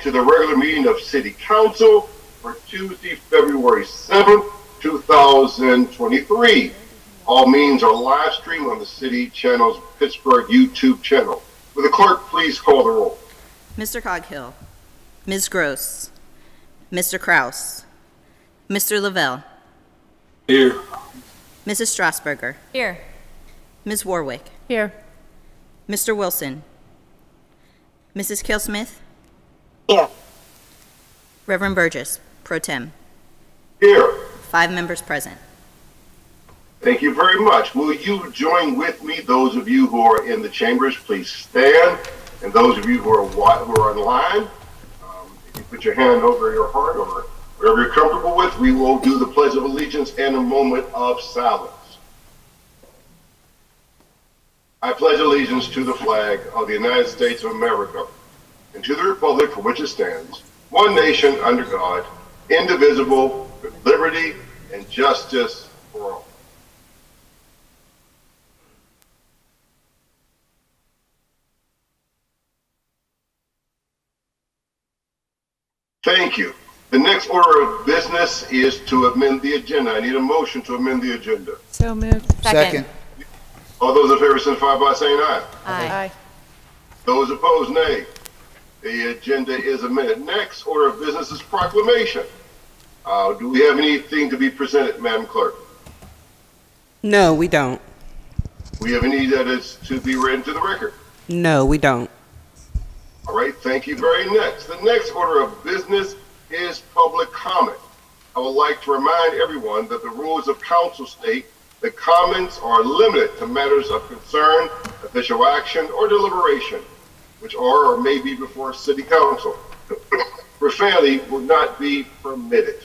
to the regular meeting of City Council for Tuesday, February 7th, 2023. All meetings are live streamed on the City Channel's Pittsburgh YouTube channel. Will the clerk please call the roll? Mr. Coghill, Ms. Gross, Mr. Kraus, Mr. Lavelle. Here. Mrs. Strasburger. Here. Ms. Warwick. Here. Mr. Wilson. Mrs. Kelsmith. Here. Reverend Burgess, Pro Tem. Here. 5 members present. Thank you very much. Will you join with me? Those of you who are in the chambers, please stand. And those of you who are online, if you put your hand over your heart or whatever you're comfortable with, we will do the Pledge of Allegiance and a moment of silence. I pledge allegiance to the flag of the United States of America and to the republic for which it stands, one nation under God, indivisible, with liberty and justice for all. Thank you. The next order of business is to amend the agenda. I need a motion to amend the agenda. So moved. Second. All those in favor signify by saying aye. Aye. Those opposed, nay. The agenda is amended. Next order of business is proclamation. Do we have anything to be presented, Madam Clerk? No, we don't. We have any that is to be read into the record? No, we don't. All right, thank you very much. The next order of business is public comment. I would like to remind everyone that the rules of council state that comments are limited to matters of concern, official action, or deliberation, which are or may be before City Council. Profanity will not be permitted.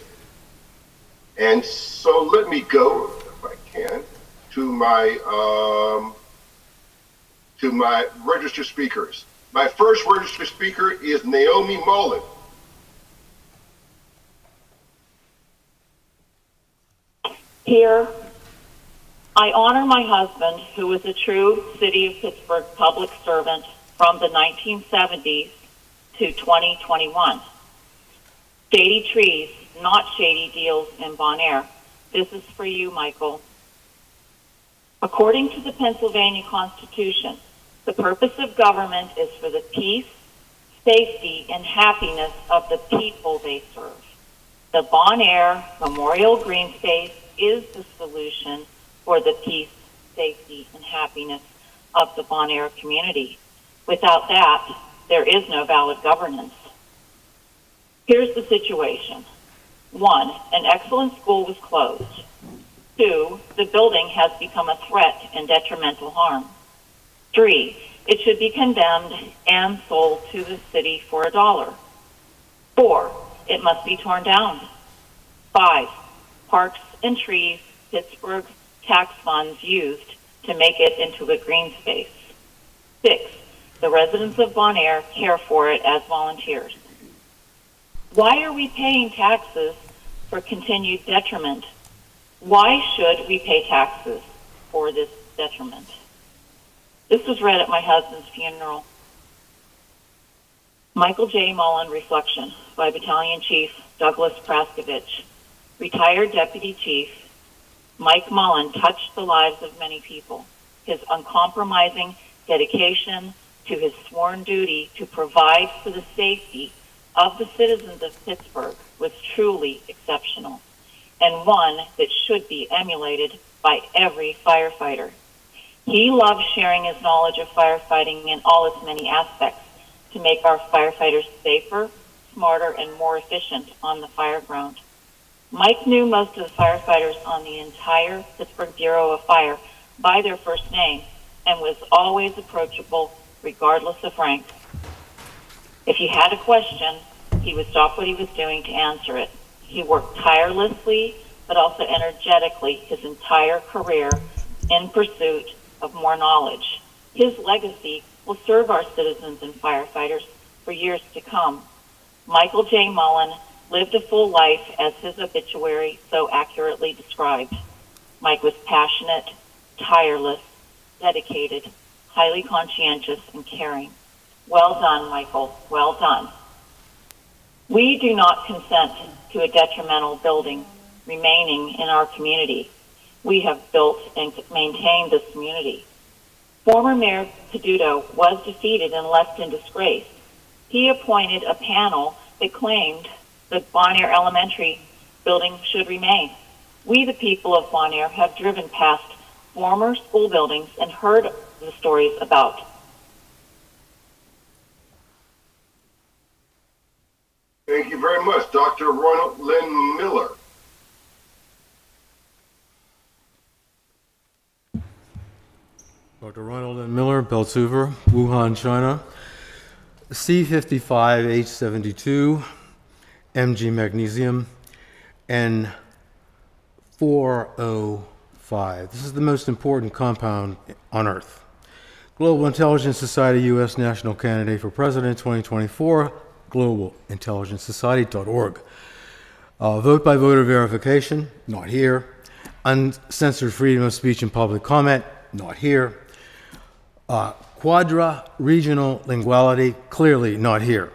And so let me go, if I can, to my registered speakers. My first registered speaker is Naomi Mullen. Here. I honor my husband, who was a true City of Pittsburgh public servant from the 1970s to 2021. Shady trees, not shady deals in Bon Air. This is for you, Michael. According to the Pennsylvania Constitution, the purpose of government is for the peace, safety, and happiness of the people they serve. The Bon Air Memorial Green Space is the solution for the peace, safety, and happiness of the Bon Air community. Without that, there is no valid governance. Here's the situation. 1, an excellent school was closed. 2, the building has become a threat and detrimental harm. 3, it should be condemned and sold to the city for $1. 4, it must be torn down. 5, parks and trees Pittsburgh tax funds used to make it into a green space. 6, the residents of Bon Air care for it as volunteers. Why are we paying taxes for continued detriment? Why should we pay taxes for this detriment? This was read at my husband's funeral. Michael J. Mullen Reflection by Battalion Chief Douglas Praskovich. Retired Deputy Chief Mike Mullen touched the lives of many people. His uncompromising dedication to his sworn duty to provide for the safety of the citizens of Pittsburgh was truly exceptional, and one that should be emulated by every firefighter. He loved sharing his knowledge of firefighting in all its many aspects to make our firefighters safer, smarter, and more efficient on the fire ground. Mike knew most of the firefighters on the entire Pittsburgh Bureau of Fire by their first name and was always approachable regardless of rank. If you had a question, he would stop what he was doing to answer it. He worked tirelessly but also energetically his entire career in pursuit of more knowledge. His legacy will serve our citizens and firefighters for years to come. Michael J. Mullen lived a full life as his obituary so accurately described. Mike was passionate, tireless, dedicated, highly conscientious, and caring. Well done, Michael. Well done. We do not consent to a detrimental building remaining in our community. We have built and maintained this community. Former Mayor Peduto was defeated and left in disgrace. He appointed a panel that claimed the Bonaire Elementary building should remain. We, the people of Bonaire, have driven past former school buildings and heard the stories about. Thank you very much. Dr. Ronald Lynn Miller. Dr. Ronald Lynn Miller, Beltsuver, Wuhan, China. C55H72, Mg magnesium, N4O5. This is the most important compound on Earth. Global Intelligence Society, U.S. National Candidate for President 2024, globalintelligencesociety.org. Vote by voter verification, not here. Uncensored freedom of speech and public comment, not here. Quadra-regional linguality, clearly not here.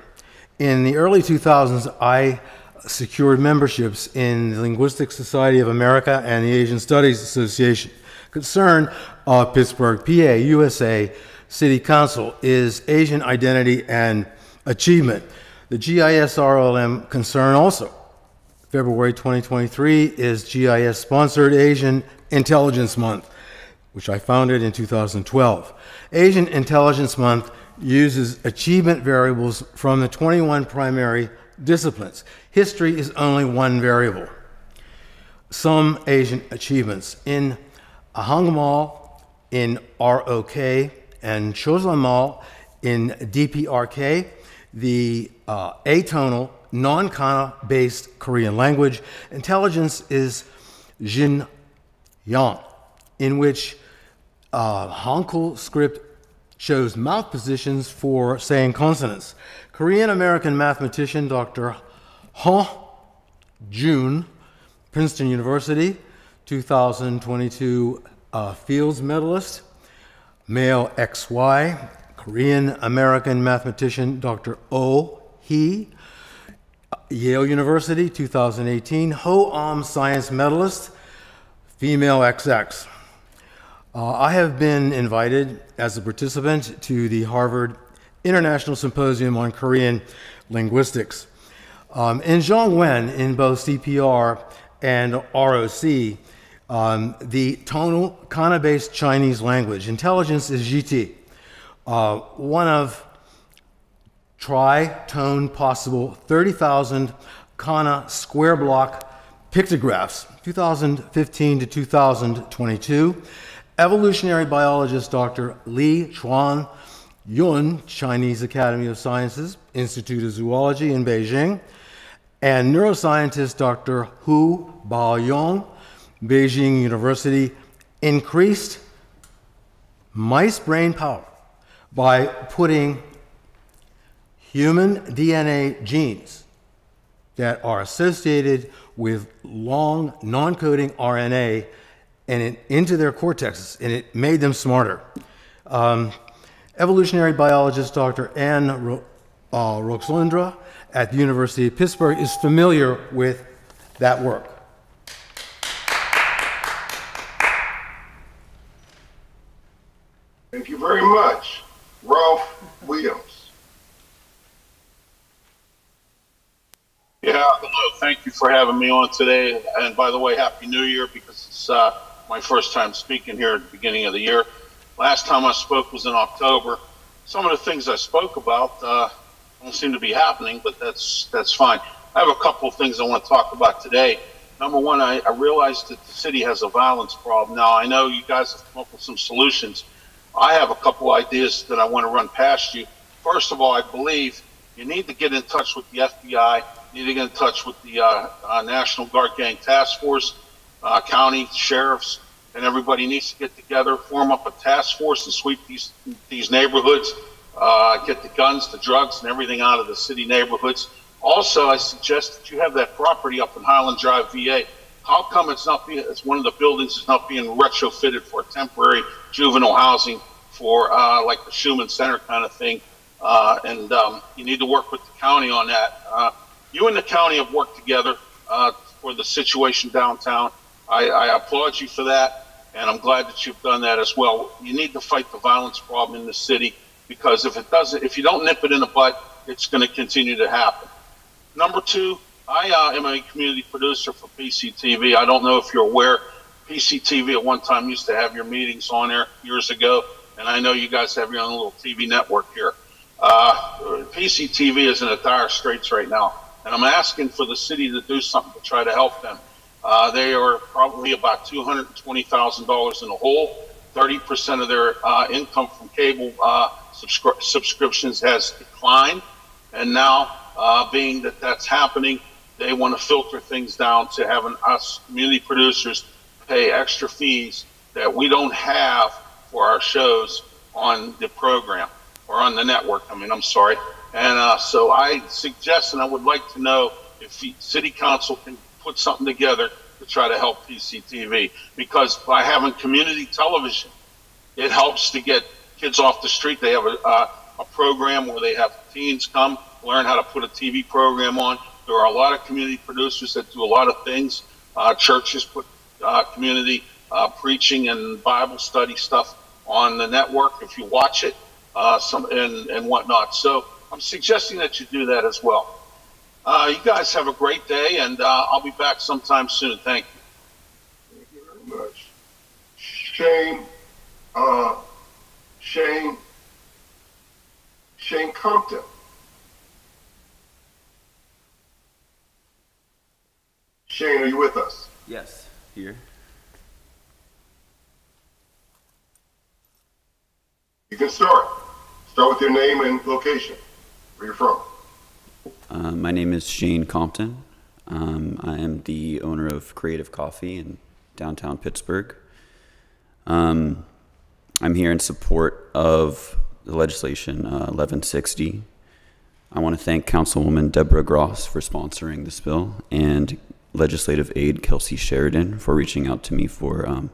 In the early 2000s, I secured memberships in the Linguistic Society of America and the Asian Studies Association. Concern of Pittsburgh, PA, USA City Council is Asian identity and achievement. The GISRLM concern also. February 2023 is GIS-sponsored Asian Intelligence Month, which I founded in 2012. Asian Intelligence Month uses achievement variables from the 21 primary disciplines. History is only one variable. Some Asian achievements in Hangmal, in ROK, and Chosamal in DPRK, the atonal, non-kana based Korean language. Intelligence is Jinyan, in which Hangul script shows mouth positions for saying consonants. Korean-American mathematician Dr. Ha Jun, Princeton University, 2022 Fields Medalist. Male XY, Korean-American mathematician Dr. Oh Hee, Yale University, 2018 Ho-Am Science Medalist. Female XX. I have been invited as a participant to the Harvard International Symposium on Korean Linguistics. In Zhongwen, in both CPR and ROC, the tonal kana-based Chinese language, intelligence is GT. One of tri-tone possible 30,000 kana square block pictographs, 2015 to 2022. Evolutionary biologist Dr. Li Chuan Yun, Chinese Academy of Sciences, Institute of Zoology in Beijing, and neuroscientist Dr. Hu Baoyong, Beijing University, increased mice brain power by putting human DNA genes that are associated with long non-coding RNA and into their cortexes, and it made them smarter. Evolutionary biologist Dr. Anne Roxlundra at the University of Pittsburgh is familiar with that work. Thank you very much. Ralph Williams. Yeah, hello. Thank you for having me on today. And by the way, Happy New Year, because it's my first time speaking here at the beginning of the year. Last time I spoke was in October. Some of the things I spoke about don't seem to be happening, but that's fine. I have a couple of things I want to talk about today. Number one, I realized that the city has a violence problem. Now, I know you guys have come up with some solutions. I have a couple ideas that I want to run past you. First of all, I believe you need to get in touch with the FBI, you need to get in touch with the National Guard Gang Task Force, county sheriffs, and everybody needs to get together, form up a task force and sweep these neighborhoods, get the guns, the drugs, and everything out of the city neighborhoods. Also, I suggest that you have that property up in Highland Drive, VA. How come it's one of the buildings is not being retrofitted for temporary juvenile housing for like the Schumann Center kind of thing? And you need to work with the county on that. You and the county have worked together for the situation downtown. I applaud you for that, and I'm glad that you've done that as well. You need to fight the violence problem in the city, because if you don't nip it in the bud, it's going to continue to happen. Number two, I am a community producer for PCTV. I don't know if you're aware, PCTV at one time used to have your meetings on there years ago, and I know you guys have your own little TV network here. PCTV is in a dire straits right now, and I'm asking for the city to do something to try to help them. They are probably about $220,000 in the hole. 30% of their income from cable subscriptions has declined, and now being that that's happening, they want to filter things down to having us community producers pay extra fees that we don't have for our shows on the program or on the network. I'm sorry. And so I suggest, and I would like to know if the city council can put something together to try to help PCTV, because by having community television, it helps to get kids off the street. They have a program where they have teens come learn how to put a TV program on. There are a lot of community producers that do a lot of things. Churches put community preaching and Bible study stuff on the network if you watch it, and whatnot. So I'm suggesting that you do that as well. You guys have a great day, and I'll be back sometime soon. Thank you. Thank you very much. Shane Compton. Shane, are you with us? Yes, here. You can start. Start with your name and location. Where you're from. My name is Shane Compton. I am the owner of Creative Coffee in downtown Pittsburgh. I'm here in support of the legislation 1160. I want to thank Councilwoman Deborah Gross for sponsoring this bill, and legislative aide Kelsey Sheridan for reaching out to me for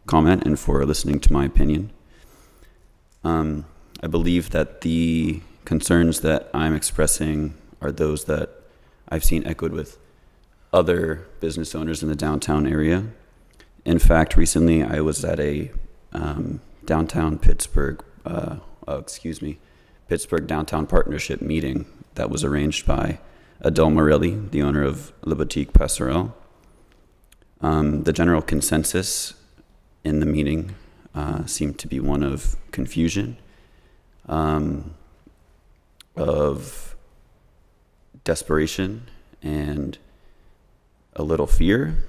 comment and for listening to my opinion. I believe that the concerns that I'm expressing are those that I've seen echoed with other business owners in the downtown area. In fact, recently I was at a downtown Pittsburgh, Pittsburgh Downtown Partnership meeting that was arranged by Adele Morelli, the owner of Le Boutique Passerelle. The general consensus in the meeting seemed to be one of confusion, of desperation, and a little fear.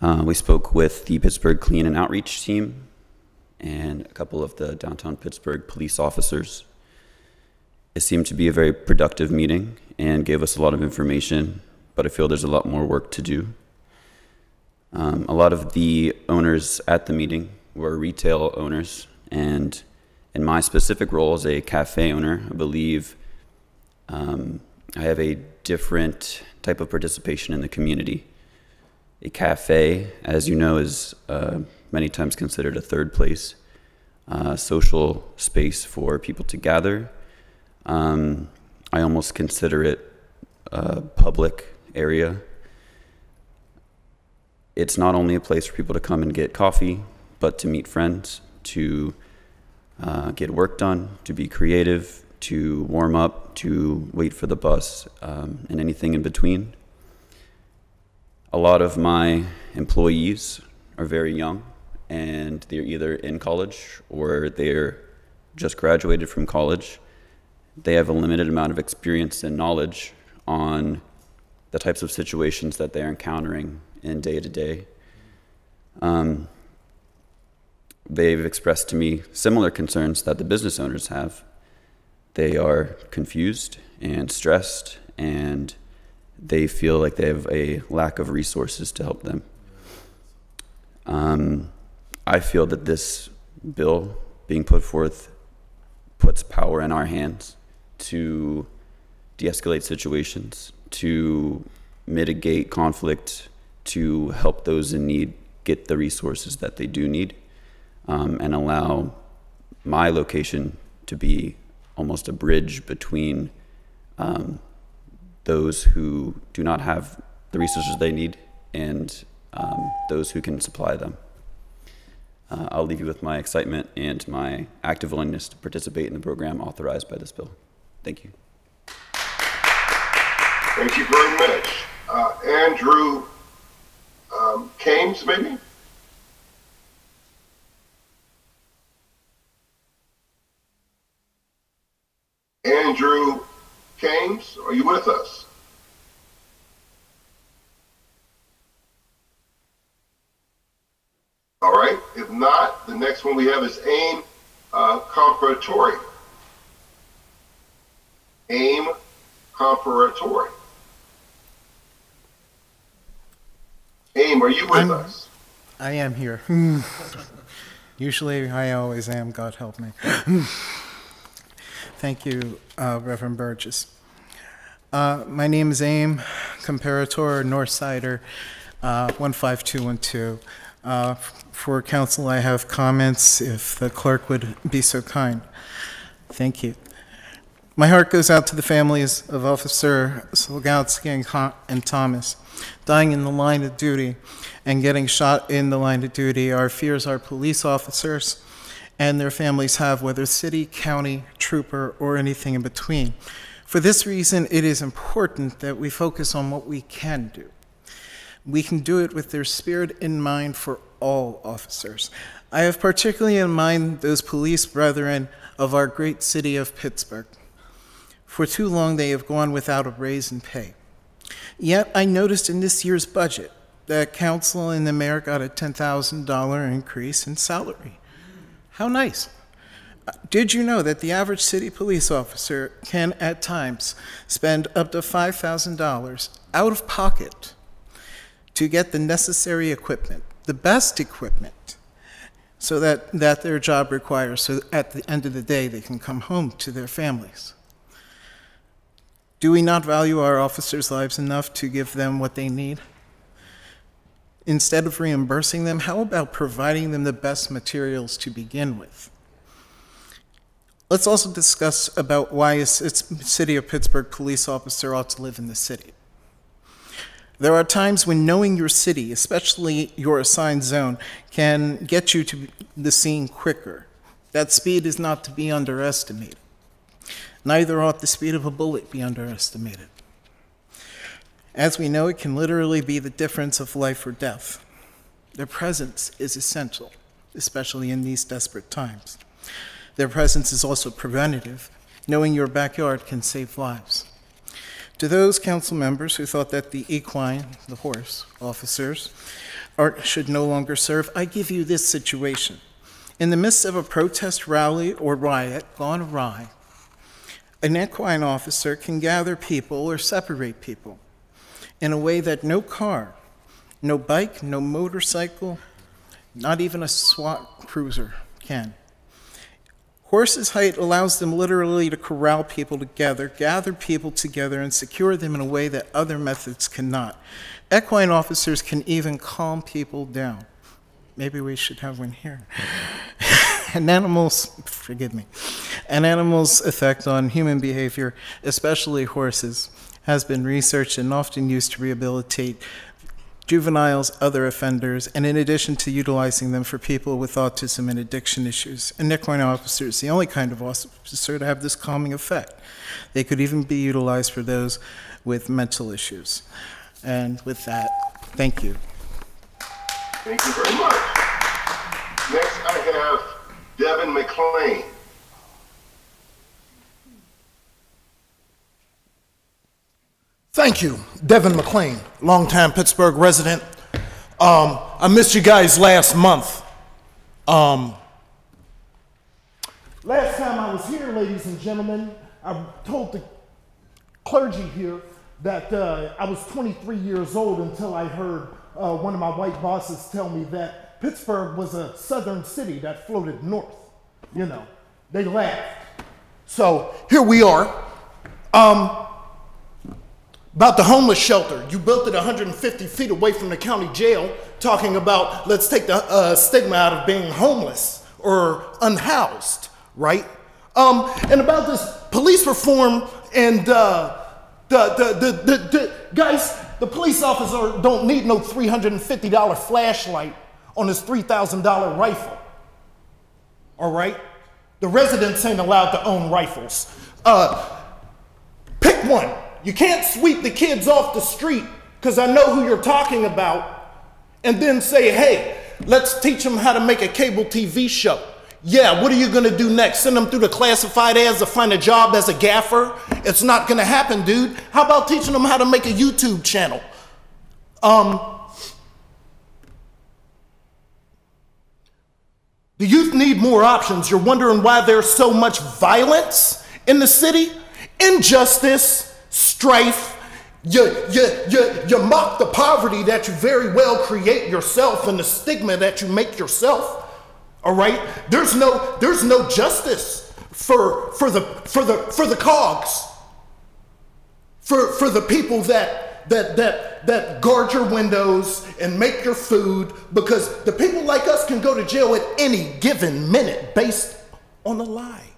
We spoke with the Pittsburgh Clean and Outreach team and a couple of the downtown Pittsburgh police officers. It seemed to be a very productive meeting and gave us a lot of information, but I feel there's a lot more work to do. A lot of the owners at the meeting were retail owners, and in my specific role as a cafe owner, I believe I have a different type of participation in the community. A cafe, as you know, is many times considered a third place, social space for people to gather. I almost consider it a public area. It's not only a place for people to come and get coffee, but to meet friends, to get work done, to be creative, to warm up, to wait for the bus, and anything in between. A lot of my employees are very young, and they're either in college or they're just graduated from college. They have a limited amount of experience and knowledge on the types of situations that they're encountering in day to day. They've expressed to me similar concerns that the business owners have. They are confused and stressed, and they feel like they have a lack of resources to help them. I feel that this bill being put forth puts power in our hands to de-escalate situations, to mitigate conflict, to help those in need get the resources that they do need, and allow my location to be almost a bridge between those who do not have the resources they need and those who can supply them. I'll leave you with my excitement and my active willingness to participate in the program authorized by this bill. Thank you. Thank you very much. Andrew Kames, maybe? Andrew Kames, are you with us? All right. If not, the next one we have is Aim Comparatori. Aim Comparatori. Aim, are you with us? I am here. Usually I always am, God help me. Thank you, Reverend Burgess. My name is Aim Comparator, Northsider, 15212. For council, I have comments, if the clerk would be so kind. Thank you. My heart goes out to the families of Officer Slogowski and Thomas dying in the line of duty and getting shot in the line of duty. Our fears our police officers and their families have, whether city, county, trooper, or anything in between. For this reason, it is important that we focus on what we can do. We can do it with their spirit in mind for all officers. I have particularly in mind those police brethren of our great city of Pittsburgh. For too long, they have gone without a raise in pay. Yet, I noticed in this year's budget that council and the mayor got a $10,000 increase in salary. How nice. Did you know that the average city police officer can, at times, spend up to $5,000 out of pocket to get the necessary equipment, the best equipment, so that their job requires, so at the end of the day, they can come home to their families? Do we not value our officers' lives enough to give them what they need? Instead of reimbursing them, how about providing them the best materials to begin with? Let's also discuss about why a city of Pittsburgh police officer ought to live in the city. There are times when knowing your city, especially your assigned zone, can get you to the scene quicker. That speed is not to be underestimated. Neither ought the speed of a bullet be underestimated. As we know, it can literally be the difference of life or death. Their presence is essential, especially in these desperate times. Their presence is also preventative. Knowing your backyard can save lives. To those council members who thought that the equine, the horse, officers should no longer serve, I give you this situation. In the midst of a protest rally or riot gone awry, an equine officer can gather people or separate people in a way that no car, no bike, no motorcycle, not even a SWAT cruiser can. Horses' height allows them literally to corral people together, gather people together, and secure them in a way that other methods cannot. Equine officers can even calm people down. Maybe we should have one here. An animal's effect on human behavior, especially horses, has been researched and often used to rehabilitate juveniles, other offenders, and in addition to utilizing them for people with autism and addiction issues. An equine officer is the only kind of officer to have this calming effect. They could even be utilized for those with mental issues. And with that, thank you. Thank you very much. Next, I have Devin McLean. Thank you, Devin McLean, longtime Pittsburgh resident. I missed you guys last month. Last time I was here, ladies and gentlemen, I told the clergy here that I was 23 years old until I heard one of my white bosses tell me that Pittsburgh was a southern city that floated north. You know, they laughed. So here we are. About the homeless shelter, you built it 150 feet away from the county jail, talking about let's take the stigma out of being homeless or unhoused, right? And about this police reform and Guys, the police officer don't need no $350 flashlight on his $3,000 rifle. All right? The residents ain't allowed to own rifles. Pick one. You can't sweep the kids off the street, because I know who you're talking about, and then say, hey, let's teach them how to make a cable TV show. Yeah, what are you gonna do next? Send them through the classified ads to find a job as a gaffer? It's not gonna happen, dude. How about teaching them how to make a YouTube channel? The youth need more options. You're wondering why there's so much violence in the city? Injustice, strife. You mock the poverty that you very well create yourself and the stigma that you make yourself. All right? There's no justice for the cogs. For the people that guard your windows and make your food, because the people like us can go to jail at any given minute based on a lie.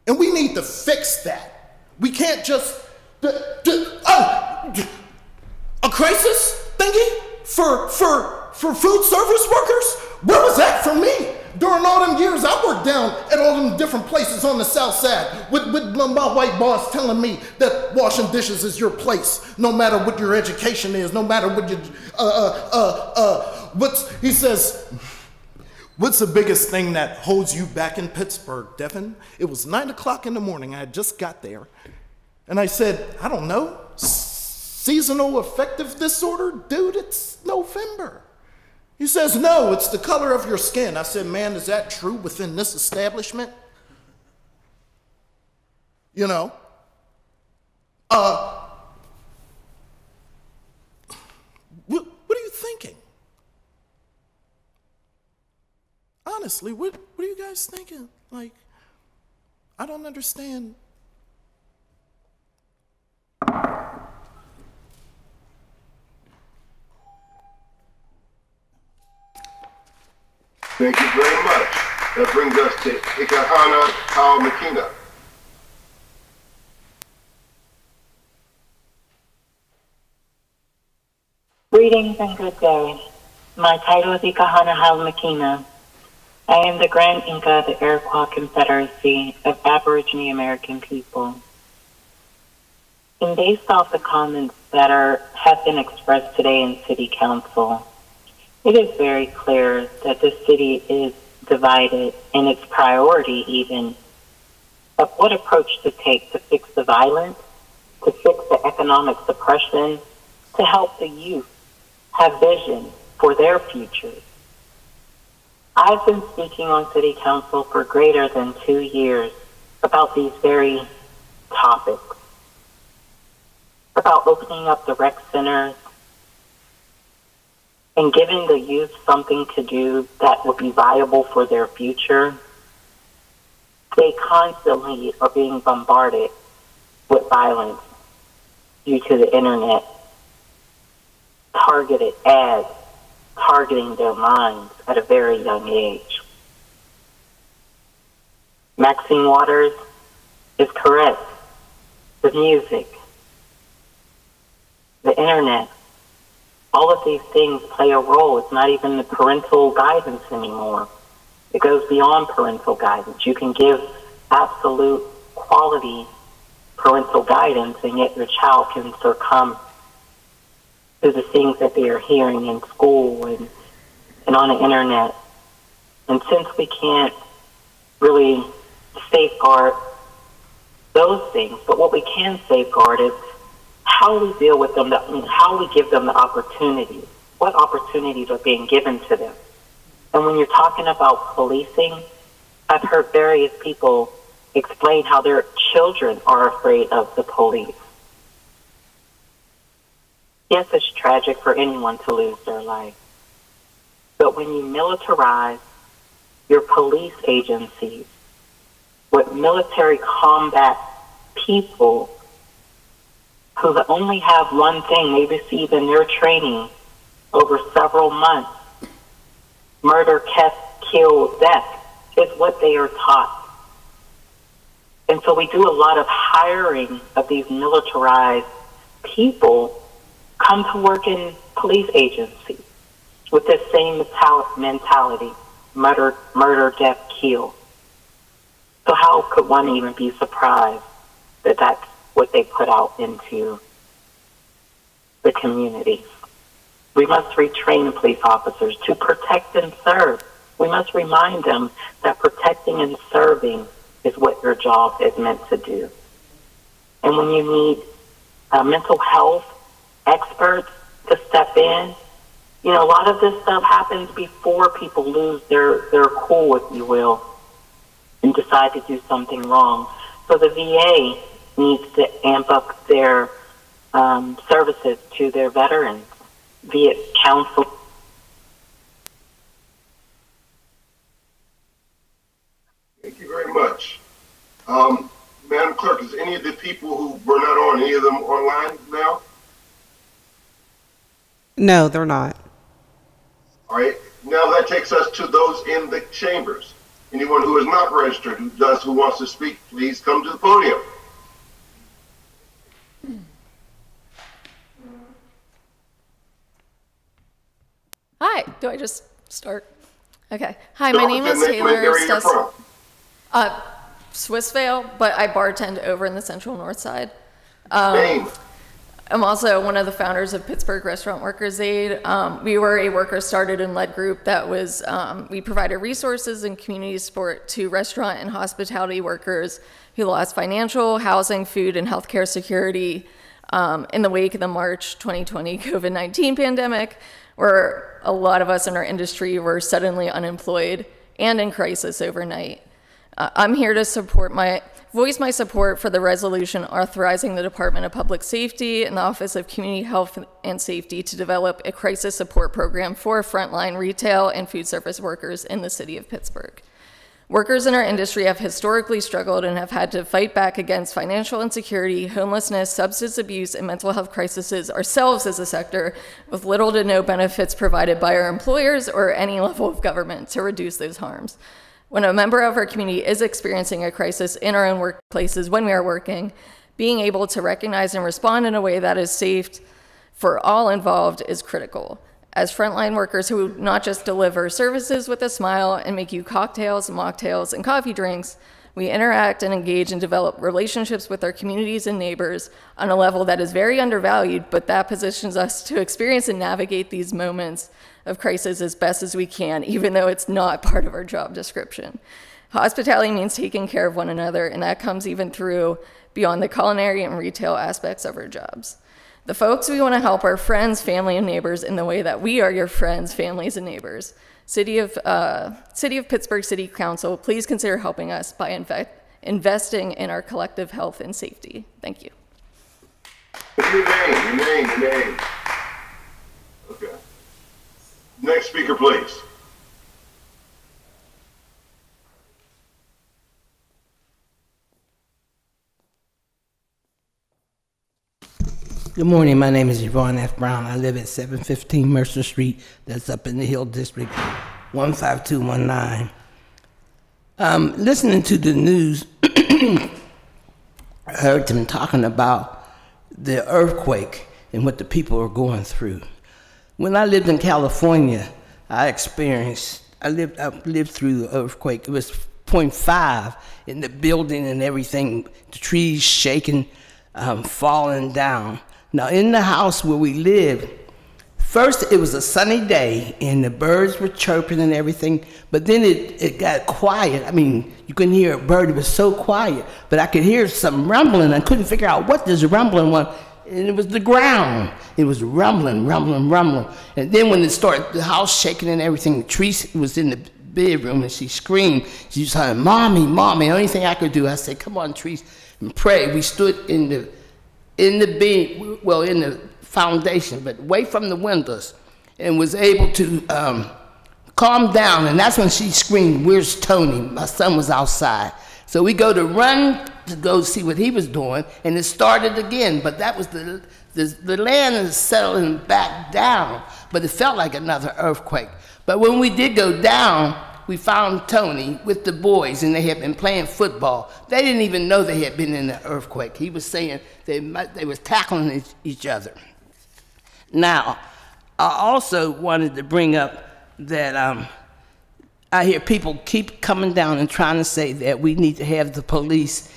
And we need to fix that. We can't just a crisis thingy for food service workers? Where was that for me? During all them years, I worked down at all them different places on the south side with my white boss telling me that washing dishes is your place, no matter what your education is, no matter what your, he says, what's the biggest thing that holds you back in Pittsburgh, Devin? It was 9 o'clock in the morning. I had just got there. And I said, I don't know, seasonal affective disorder? Dude, it's November. He says, no, it's the color of your skin. I said, man, is that true within this establishment? You know? What are you thinking? Honestly, what are you guys thinking? Like, I don't understand. Thank you very much. That brings us to Ikahana Makina. Greetings and good day. My title is Ikahana Makina. I am the Grand Inca of the Iroquois Confederacy of Aboriginal American people. And based off the comments that have been expressed today in City Council, it is very clear that the city is divided in its priority even of what approach to take to fix the violence, to fix the economic suppression, to help the youth have vision for their futures. I've been speaking on City Council for greater than 2 years about these very topics, about opening up the rec centers, and giving the youth something to do that will be viable for their future. They constantly are being bombarded with violence due to the internet, targeted ads, targeting their minds at a very young age. Maxine Waters is correct. The music, the internet, all of these things play a role. It's not even the parental guidance anymore. It goes beyond parental guidance. You can give absolute quality parental guidance, and yet your child can succumb to the things that they are hearing in school and on the internet. And since we can't really safeguard those things, but what we can safeguard is how we deal with them, how we give them the opportunities. What opportunities are being given to them? And when you're talking about policing, I've heard various people explain how their children are afraid of the police. Yes, it's tragic for anyone to lose their life. But when you militarize your police agencies with military combat people who only have one thing they receive in their training over several months, murder, kill, death, is what they are taught. And so we do a lot of hiring of these militarized people come to work in police agencies with this same mentality, murder, death, kill. So how could one even be surprised that that's what they put out into the community? We must retrain police officers to protect and serve. We must remind them that protecting and serving is what your job is meant to do. And when you need mental health experts to step in, you know, a lot of this stuff happens before people lose their cool, if you will, and decide to do something wrong. So the VA needs to amp up their services to their veterans, be it counsel. Thank you very much. Madam Clerk, is any of the people who were not on, any of them online now? No, they're not. All right. Now that takes us to those in the chambers. Anyone who is not registered, who wants to speak, please come to the podium. Hi, do I just start? Okay. Hi, my name is Taylor Swissvale, but I bartend over in the Central North Side. I'm also one of the founders of Pittsburgh Restaurant Workers Aid. We were a worker-started and led group that was, we provided resources and community support to restaurant and hospitality workers who lost financial, housing, food, and healthcare security in the wake of the March 2020 COVID-19 pandemic, where a lot of us in our industry were suddenly unemployed and in crisis overnight. I'm here to voice my support for the resolution authorizing the Department of Public Safety and the Office of Community Health and Safety to develop a crisis support program for frontline retail and food service workers in the city of Pittsburgh. Workers in our industry have historically struggled and have had to fight back against financial insecurity, homelessness, substance abuse, and mental health crises ourselves as a sector, with little to no benefits provided by our employers or any level of government to reduce those harms. When a member of our community is experiencing a crisis in our own workplaces when we are working, being able to recognize and respond in a way that is safe for all involved is critical. As frontline workers who not just deliver services with a smile and make you cocktails, mocktails, and coffee drinks, we interact and engage and develop relationships with our communities and neighbors on a level that is very undervalued, but that positions us to experience and navigate these moments of crisis as best as we can, even though it's not part of our job description. Hospitality means taking care of one another, and that comes even through beyond the culinary and retail aspects of our jobs. The folks we want to help are friends, family, and neighbors in the way that we are your friends, families, and neighbors. City of Pittsburgh City Council, please consider helping us by investing in our collective health and safety. Thank you. Your name. Okay. Next speaker, please. Good morning, my name is Yvonne F. Brown. I live at 715 Mercer Street, that's up in the Hill District, 15219. Listening to the news, I heard them talking about the earthquake and what the people are going through. When I lived in California, I lived through the earthquake. It was 0.5 in the building and everything, the trees shaking, falling down. Now, in the house where we lived, first it was a sunny day and the birds were chirping and everything, but then it got quiet. I mean, you couldn't hear a bird. It was so quiet, but I could hear some rumbling. I couldn't figure out what this rumbling was, and it was the ground. It was rumbling. And then when it started, the house shaking and everything, Teresa was in the bedroom and she screamed. She was saying, Mommy. The only thing I could do, I said, come on, Teresa, and pray. We stood in the foundation, but away from the windows, and was able to calm down. And that's when she screamed, where's Tony? My son was outside. So we go to run to go see what he was doing, and it started again. But that was the land is settling back down, but it felt like another earthquake. But when we did go down, we found Tony with the boys, and they had been playing football. They didn't even know they had been in the earthquake. He was saying they was tackling each other. Now, I also wanted to bring up that I hear people keep coming down and trying to say that we need to have the police,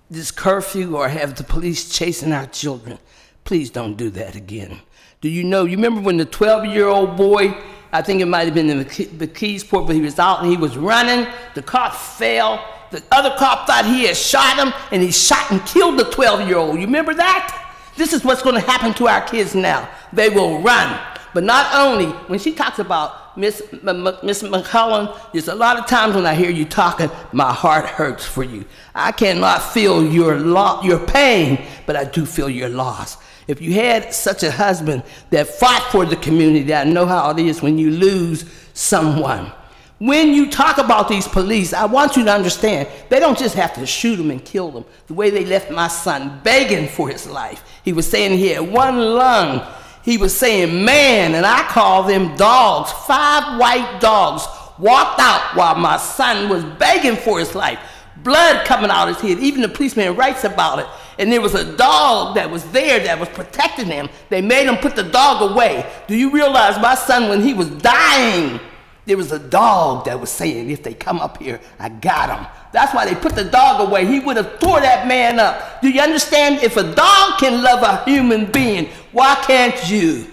this curfew, or have the police chasing our children. Please don't do that again. Do you know, you remember when the 12-year-old boy, I think it might have been in the Keysport, but he was out and he was running, the cop fell, the other cop thought he had shot him, and he shot and killed the 12-year-old. You remember that? This is what's going to happen to our kids now. They will run. But not only, when she talks about Miss McCullen, there's a lot of times when I hear you talking, my heart hurts for you. I cannot feel your pain, but I do feel your loss. If you had such a husband that fought for the community, I know how it is when you lose someone. When you talk about these police, I want you to understand, they don't just have to shoot them and kill them. The way they left my son begging for his life. He was saying he had one lung. He was saying, man, and I call them dogs. 5 white dogs walked out while my son was begging for his life. Blood coming out his head. Even the policeman writes about it. And there was a dog that was there that was protecting him. They made him put the dog away. Do you realize my son, when he was dying, there was a dog that was saying, if they come up here, I got him. That's why they put the dog away. He would have tore that man up. Do you understand? If a dog can love a human being, why can't you?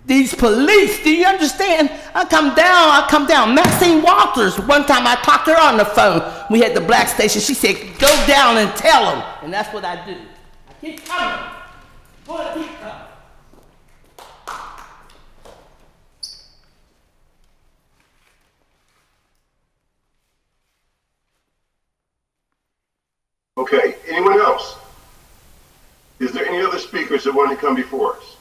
These police, do you understand? I come down. Maxine Walters, one time I talked to her on the phone. We had the black station. She said, go down and tell them. And that's what I do. I keep coming. Boy, keep coming. Okay, anyone else? Is there any other speakers that want to come before us?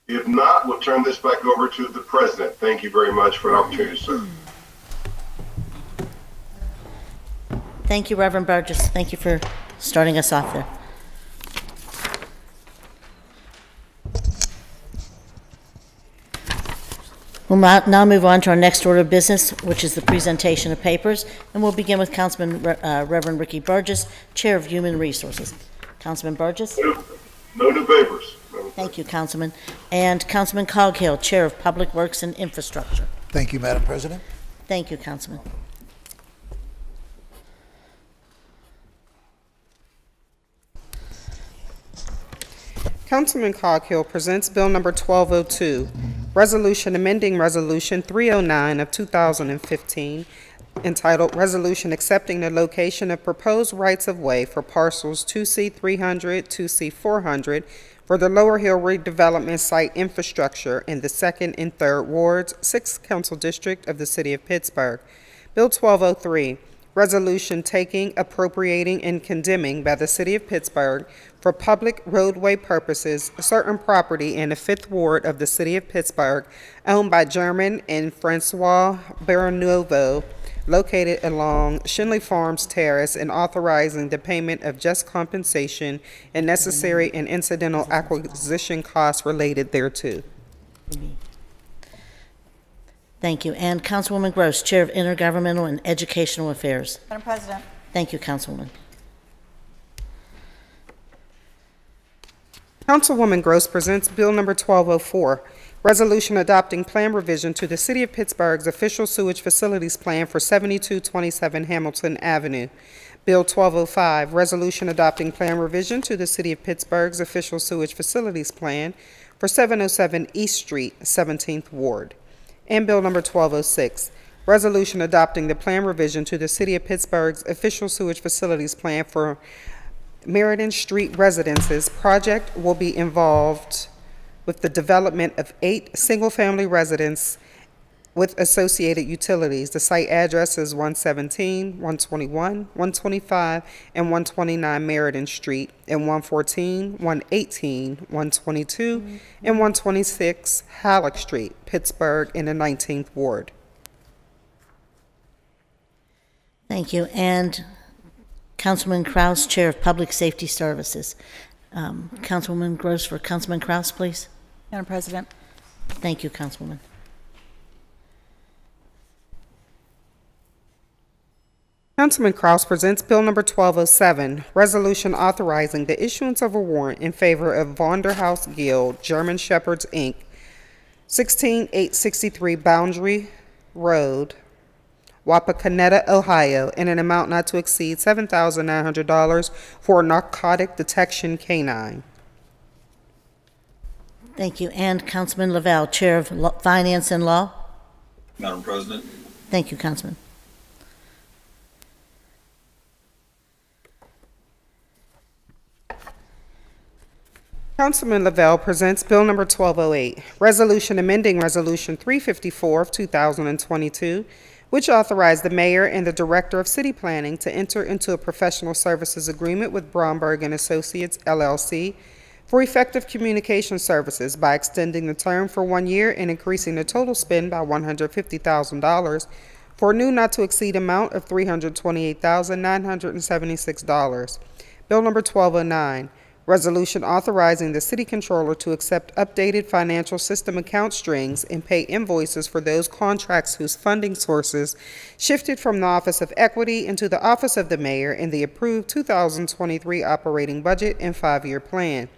If not, we'll turn this back over to the president. Thank you very much for an opportunity to serve. Thank you, Reverend Burgess. Thank you for starting us off there. We'll now move on to our next order of business, which is the presentation of papers, and we'll begin with Councilman Reverend Ricky Burgess, Chair of Human Resources. Councilman Burgess? No new papers. Thank you, Councilman. And Councilman Coghill, Chair of Public Works and Infrastructure. Thank you, Madam President. Thank you, Councilman. Councilman Coghill presents Bill Number 1202, Resolution amending Resolution 309 of 2015, entitled Resolution Accepting the Location of Proposed Rights-of-Way for Parcels 2C300, 2C400 for the Lower Hill Redevelopment Site Infrastructure in the 2nd and 3rd Wards, 6th Council District of the City of Pittsburgh. Bill 1203, Resolution taking, appropriating, and condemning by the City of Pittsburgh for public roadway purposes certain property in the 5th Ward of the City of Pittsburgh owned by German and Francois Baranovo, located along Shinley Farms Terrace, and authorizing the payment of just compensation and necessary and incidental acquisition costs related thereto. Thank you. And Councilwoman Gross, Chair of Intergovernmental and Educational Affairs. Madam President. Thank you, Councilwoman. Councilwoman Gross presents Bill Number 1204, Resolution adopting plan revision to the City of Pittsburgh's official sewage facilities plan for 7227 Hamilton Avenue. Bill 1205, Resolution adopting plan revision to the City of Pittsburgh's official sewage facilities plan for 707 East Street, 17th Ward. And Bill Number 1206, Resolution adopting the plan revision to the City of Pittsburgh's official sewage facilities plan for Meriden Street Residences. Project will be involved with the development of 8 single-family residences with associated utilities. The site address is 117, 121, 125, and 129 Meriden Street, and 114, 118, 122, and 126 Halleck Street, Pittsburgh, in the 19th Ward. Thank you. And Councilman Kraus, Chair of Public Safety Services. Councilwoman Gross for Councilman Kraus, please. Madam President. Thank you, Councilwoman. Councilman Kraus presents Bill number 1207, resolution authorizing the issuance of a warrant in favor of Vonderhaus Guild, German Shepherds, Inc., 16863 Boundary Road, Wapakoneta, Ohio, in an amount not to exceed $7,900 for a narcotic detection canine. Thank you. And Councilman Lavelle, Chair of Finance and Law. Madam President. Thank you, Councilman. Councilman Lavelle presents Bill number 1208, resolution amending Resolution 354 of 2022, which authorized the mayor and the director of city planning to enter into a professional services agreement with Bromberg and Associates, LLC, for effective communication services by extending the term for 1 year and increasing the total spend by $150,000 for a new not to exceed amount of $328,976. Bill number 1209, resolution authorizing the city controller to accept updated financial system account strings and pay invoices for those contracts whose funding sources shifted from the Office of Equity into the Office of the Mayor in the approved 2023 operating budget and 5-year plan.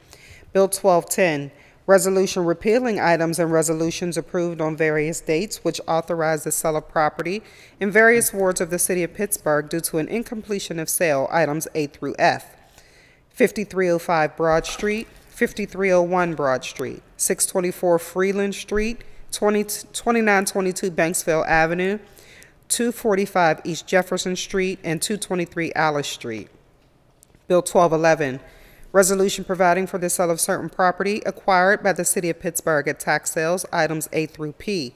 Bill 1210, resolution repealing items and resolutions approved on various dates which authorize the sale of property in various wards of the city of Pittsburgh due to an incompletion of sale, items A through F. 5305 Broad Street, 5301 Broad Street, 624 Freeland Street, 2922 Banksville Avenue, 245 East Jefferson Street, and 223 Alice Street. Bill 1211, resolution providing for the sale of certain property acquired by the city of Pittsburgh at tax sales, items A through P.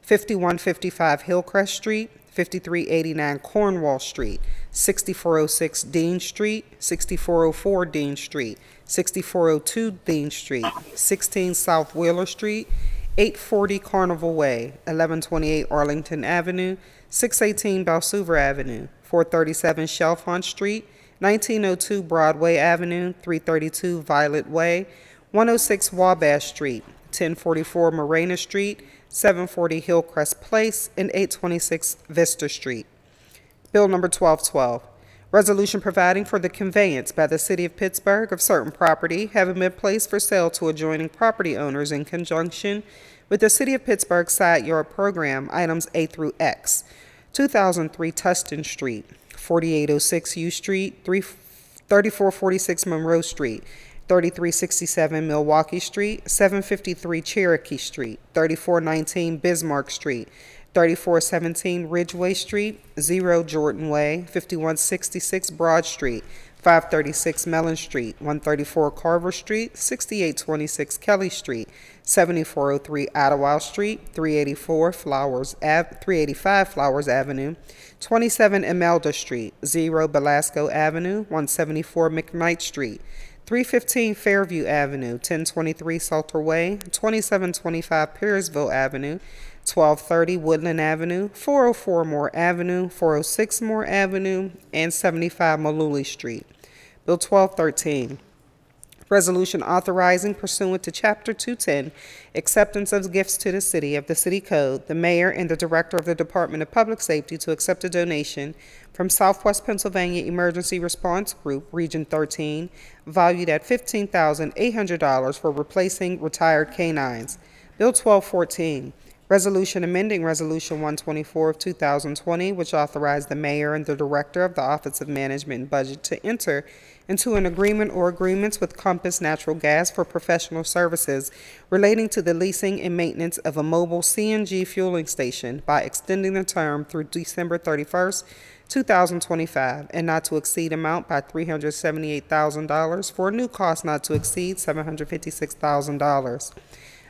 5155 Hillcrest Street, 5389 Cornwall Street, 6406 Dean Street, 6404 Dean Street, 6402 Dean Street, 16 South Wheeler Street, 840 Carnival Way, 1128 Arlington Avenue, 618 Balsuver Avenue, 437 Chalfont Street, 1902 Broadway Avenue, 332 Violet Way, 106 Wabash Street, 1044 Morena Street, 740 Hillcrest Place, and 826 Vista Street. Bill number 1212, resolution providing for the conveyance by the city of Pittsburgh of certain property having been placed for sale to adjoining property owners in conjunction with the city of Pittsburgh side yard program, items A through X. 2003 Tustin Street, 4806 U Street, 3446 Monroe Street, 3367 Milwaukee Street, 753 Cherokee Street, 3419 Bismarck Street, 3417 Ridgeway Street, 0 Jordan Way, 5166 Broad Street, 536 Mellon Street, 134 Carver Street, 6826 Kelly Street, 7403 Ottawa Street, 385 Flowers Avenue, 27 Imelda Street, 0 Belasco Avenue, 174 McKnight Street, 315 Fairview Avenue, 1023 Salter Way, 2725 Perrysville Avenue, 1230 Woodland Avenue, 404 Moore Avenue, 406 Moore Avenue, and 75 Malooly Street. Bill 1213, resolution authorizing pursuant to Chapter 210, acceptance of gifts to the city of the City Code, the mayor and the director of the Department of Public Safety to accept a donation from Southwest Pennsylvania Emergency Response Group, Region 13, valued at $15,800 for replacing retired canines. Bill 1214, resolution amending Resolution 124 of 2020, which authorized the mayor and the director of the Office of Management and Budget to enter into an agreement or agreements with Compass Natural Gas for professional services relating to the leasing and maintenance of a mobile CNG fueling station by extending the term through December 31st, 2025, and not to exceed amount by $378,000 for a new cost not to exceed $756,000.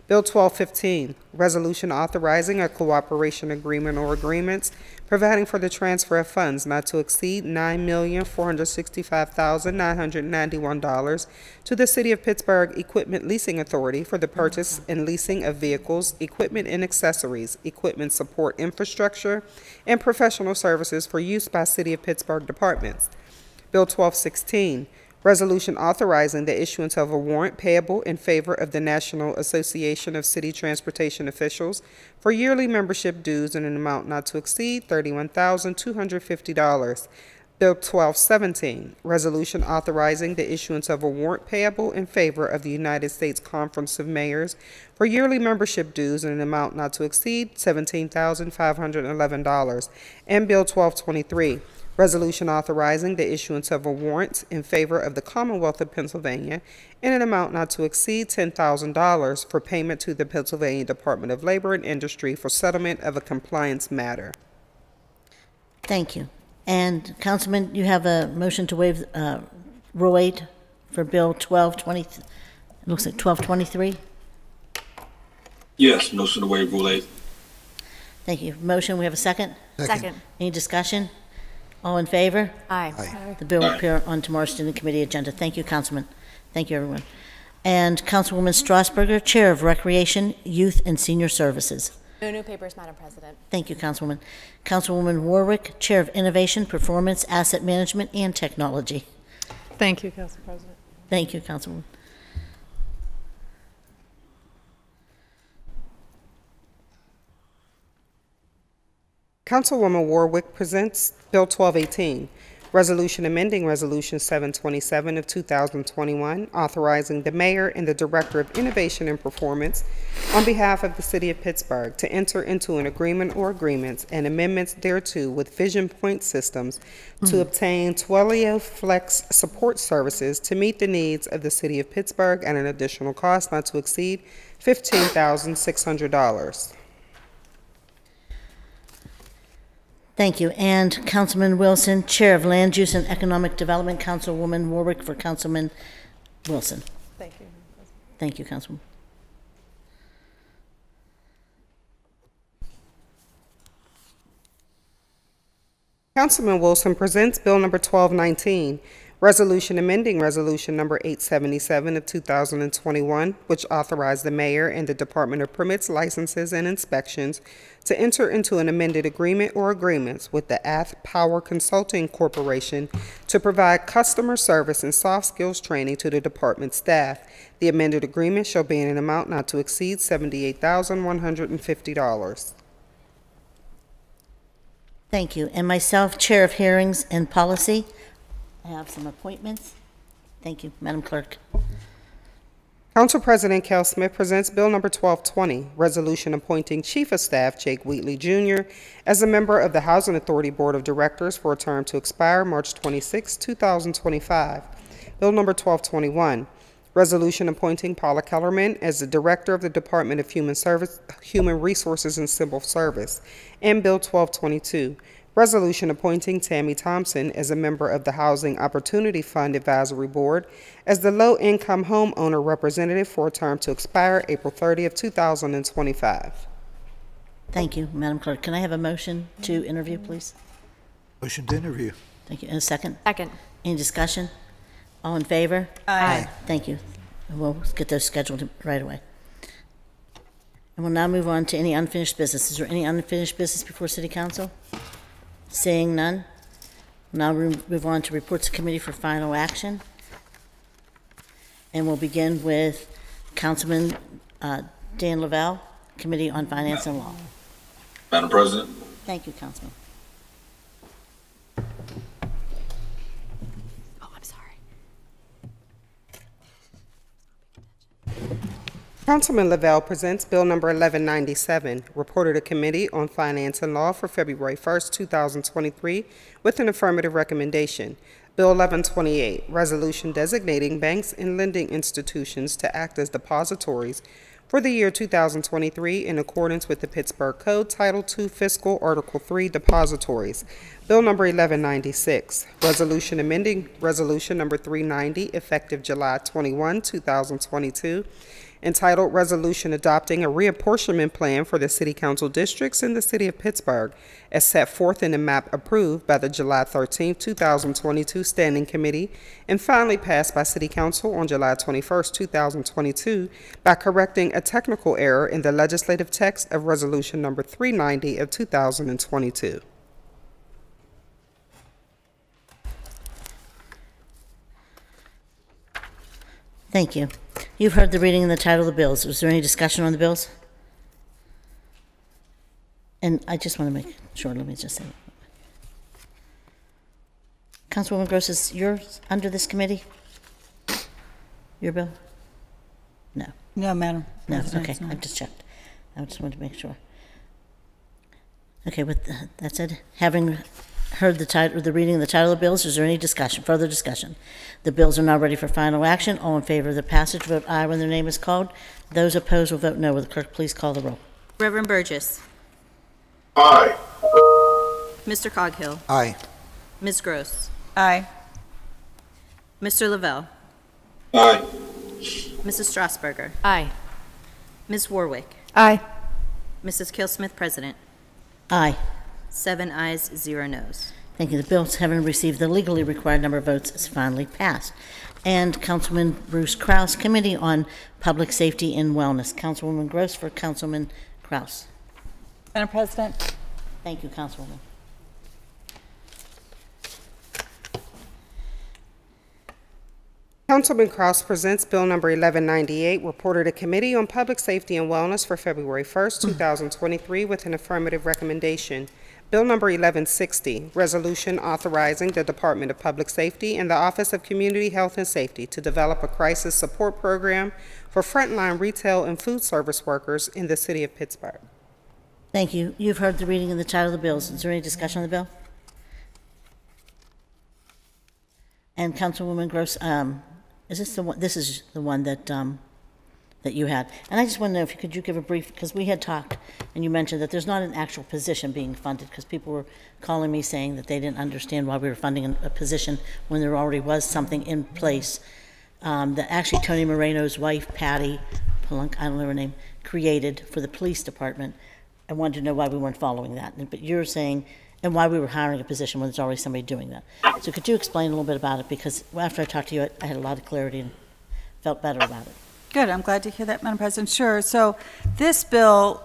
Bill 1215, resolution authorizing a cooperation agreement or agreements providing for the transfer of funds not to exceed $9,465,991 to the City of Pittsburgh Equipment Leasing Authority for the purchase and leasing of vehicles, equipment and accessories, equipment support infrastructure, and professional services for use by City of Pittsburgh departments. Bill 1216, Resolution authorizing the issuance of a warrant payable in favor of the National Association of City Transportation Officials for yearly membership dues in an amount not to exceed $31,250. Bill 1217, resolution authorizing the issuance of a warrant payable in favor of the United States Conference of Mayors for yearly membership dues in an amount not to exceed $17,511. And Bill 1223, resolution authorizing the issuance of a warrant in favor of the Commonwealth of Pennsylvania in an amount not to exceed $10,000 for payment to the Pennsylvania Department of Labor and Industry for settlement of a compliance matter. Thank you. And Councilman, you have a motion to waive Rule 8 for Bill 1220, it looks like 1223? Yes, motion to waive Rule 8. Thank you. Motion, we have a second? Second. Any discussion? All in favor? Aye. The bill will Aye. appear on tomorrow's student committee agenda. Thank you, Councilman. Thank you, everyone. And Councilwoman Strasburger, Chair of Recreation, Youth, and Senior Services. No new papers, Madam President. Thank you, Councilwoman. Councilwoman Warwick, Chair of Innovation, Performance, Asset Management, and Technology. Thank you, Council President. Thank you, Councilwoman. Councilwoman Warwick presents Bill 1218, resolution amending Resolution 727 of 2021, authorizing the mayor and the director of innovation and performance on behalf of the city of Pittsburgh to enter into an agreement or agreements and amendments thereto with Vision Point Systems to obtain Twilio Flex support services to meet the needs of the city of Pittsburgh at an additional cost not to exceed $15,600. Thank you. And Councilman Wilson, Chair of Land Use and Economic Development, Councilwoman Warwick for Councilman Wilson. Thank you. Thank you, Councilwoman. Councilman Wilson presents Bill number 1219, resolution amending Resolution number 877 of 2021, which authorized the mayor and the Department of Permits, Licenses, and Inspections to enter into an amended agreement or agreements with the Ath Power Consulting Corporation to provide customer service and soft skills training to the department staff. The amended agreement shall be in an amount not to exceed $78,150. Thank you. And myself, Chair of Hearings and Policy, I have some appointments. Thank you, Madam Clerk. Council President Cal Smith presents Bill number 1220, resolution appointing Chief of Staff Jake Wheatley Jr. as a member of the Housing Authority Board of Directors for a term to expire March 26, 2025. Bill number 1221, resolution appointing Paula Kellerman as the Director of the Department of Human Resources and Civil Service. And Bill 1222, resolution appointing Tammy Thompson as a member of the Housing Opportunity Fund Advisory Board as the low-income homeowner representative for a term to expire April 30 of 2025. Thank you, Madam Clerk. Can I have a motion to interview, please? Motion to interview. Thank you. And a second? Second. Any discussion? All in favor? Aye. Thank you. And we'll get those scheduled right away. And we'll now move on to any unfinished business. Is there any unfinished business before City Council? Seeing none, now we move on to reports of committee for final action. And we'll begin with Councilman Dan Lavelle, Committee on Finance and Law. Madam President. Thank you, Councilman. Oh, I'm sorry. Councilman Lavelle presents Bill number 1197, reported to Committee on Finance and Law for February 1st, 2023, with an affirmative recommendation. Bill 1128, resolution designating banks and lending institutions to act as depositories for the year 2023 in accordance with the Pittsburgh Code, Title II, Fiscal, Article 3, Depositories. Bill number 1196, resolution amending Resolution number 390, effective July 21, 2022, entitled Resolution Adopting a Reapportionment Plan for the City Council Districts in the City of Pittsburgh, as set forth in the map approved by the July 13, 2022 Standing Committee, and finally passed by City Council on July 21, 2022, by correcting a technical error in the legislative text of Resolution number 390 of 2022. Thank you. You've heard the reading and the title of the bills. Was there any discussion on the bills? And I just want to make sure, let me just say. Councilwoman Gross, is yours under this committee? Your bill? No. No, Madam No, President, okay, it's not. I just checked. I just wanted to make sure. Okay, with that said, having heard the reading of the title of the bills, is there any discussion, further discussion? The bills are now ready for final action. All in favor of the passage, vote aye when their name is called. Those opposed will vote no. Will the clerk please call the roll? Reverend Burgess. Aye. Mr. Coghill. Aye. Ms. Gross. Aye. Mr. Lavelle. Aye. Mrs. Strasburger. Aye. Ms. Warwick. Aye. Mrs. Kelsmith, President. Aye. 7 ayes, 0 noes. Thank you. The bills, having received the legally required number of votes, is finally passed. And Councilman Bruce Kraus, Committee on Public Safety and Wellness. Councilwoman Gross for Councilman Kraus. Madam President. Thank you, Councilwoman. Councilman Kraus presents Bill Number 1198, reported to Committee on Public Safety and Wellness for February 1st, 2023, with an affirmative recommendation. Bill Number 1160, resolution authorizing the Department of Public Safety and the Office of Community Health and Safety to develop a crisis support program for frontline retail and food service workers in the city of Pittsburgh. Thank you. You've heard the reading and the title of the bills. Is there any discussion on the bill? And Councilwoman Gross, is this the one? This is the one that that you had. And I just want to know if you give a brief, because we had talked and you mentioned that there's not an actual position being funded, because people were calling me saying that they didn't understand why we were funding a position when there already was something in place that actually Tony Moreno's wife, Patty Palunk, I don't know her name, created for the police department. I wanted to know why we weren't following that. But you're saying, and why we were hiring a position when there's already somebody doing that. So could you explain a little bit about it? Because after I talked to you, I had a lot of clarity and felt better about it. Good. I'm glad to hear that, Madam President. Sure. So this bill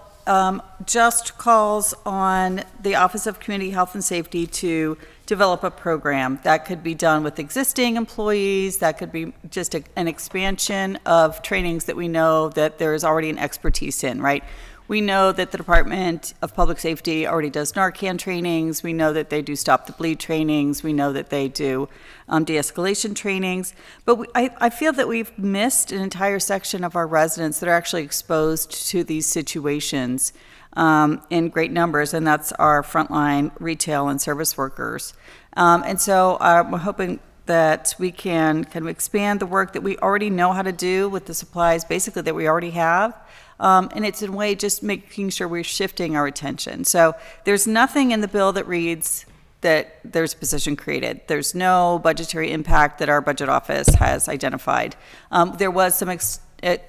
just calls on the Office of Community Health and Safety to develop a program that could be done with existing employees. That could be just an expansion of trainings that we know that there is already an expertise in, right? We know that the Department of Public Safety already does Narcan trainings. We know that they do Stop the Bleed trainings. We know that they do de-escalation trainings. But I feel that we've missed an entire section of our residents that are actually exposed to these situations in great numbers, and that's our frontline retail and service workers. And so we're hoping that we can kind of expand the work that we already know how to do with the supplies, basically, that we already have. And it's in a way just making sure we're shifting our attention. So there's nothing in the bill that reads that there's a position created. There's no budgetary impact that our budget office has identified. There was some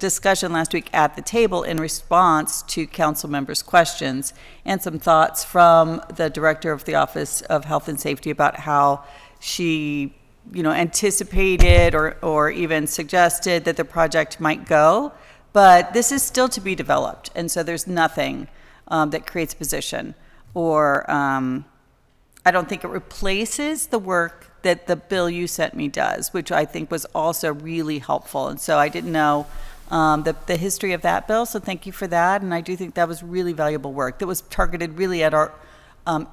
discussion last week at the table in response to council members' questions and some thoughts from the director of the Office of Health and Safety about how she anticipated or even suggested that the project might go. But this is still to be developed, and so there's nothing that creates a position, or I don't think it replaces the work that the bill you sent me does, which I think was also really helpful. And so I didn't know the history of that bill, so thank you for that. And I do think that was really valuable work that was targeted really at our